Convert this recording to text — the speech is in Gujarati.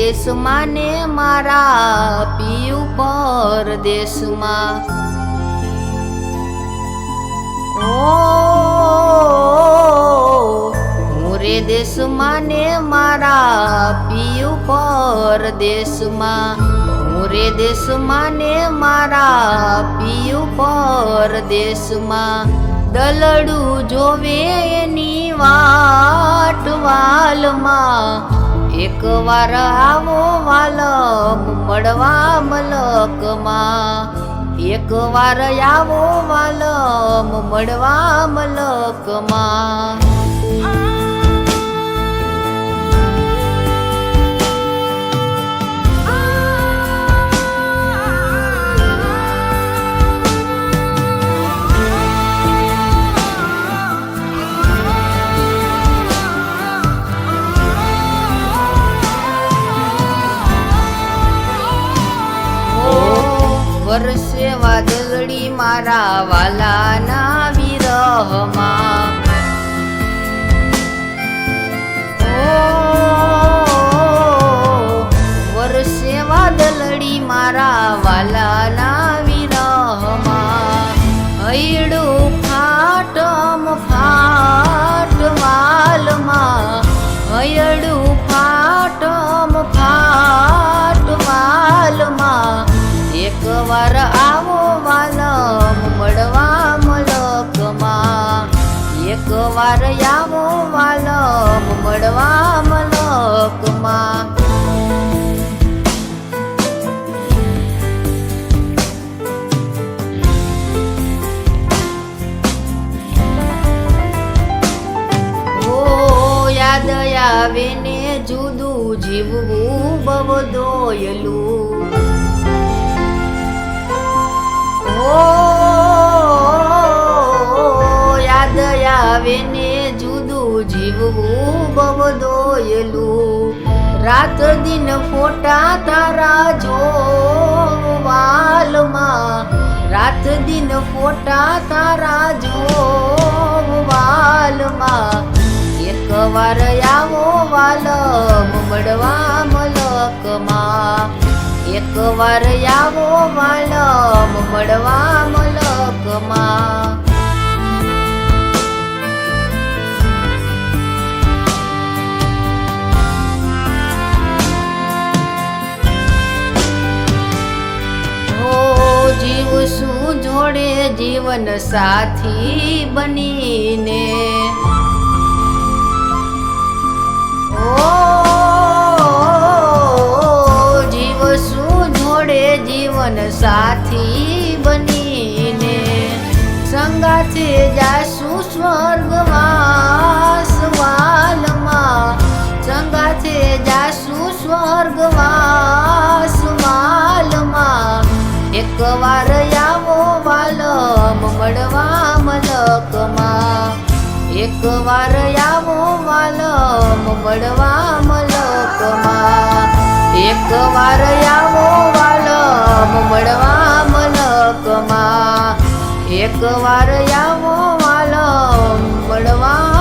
દેશમાં ને મારા પિયું પરદેશમાં હું રે દેશમાં ને મારા પિયું પરદેશમાં હું રે દેશમાં ને મારા પિયું પરદેશમાં દલડું જોવે એની વાટ વાલમાં એક વાર આવો વાલમ મળવા મલકમાં એક વાર આવો વાલમ મળવા મલકમાં વરસે વાદળી મારા વાલાના વિરહમાં વરસે વાદળી મારા વાલાના વિરહમાં હૈડું ફાટમ ફાટ વાલમાં હૈડું ફાટમ ફાટ વાલમાં એક વાર આવો વાલમ મળવા મલકમાં એક વાર આવો વાલમ મળવા મલકમાં યાદ આવે ને જુદું જીવવું બહુ દોયલું યાદ આવે ને જુદું જીવવું બહુ દોયલું રાત દિન ફોટા તારા જોવાલમાં રાત દિન ફોટા તારા જોવાલમાં એક વાર આવો વાલમ મળવા મલકમાં એક વાર આવો વાલમ મળવા મલકમાં જીવશું જોડે જીવન સાથી બનીને જીવન સાથી બનીને સંગાથે જાશું સ્વર્ગવાસ વાલમાં સંગાથે જાશું સ્વર્ગવાસ વાલમાં એક વાર આવો વાલમ મળવા મલકમાં એક વાર આવો વાલમ મળવા મલકમાં એક વાર આવો વાલમ મળવા મલકમાં એક વાર આવો વાલમ મળવા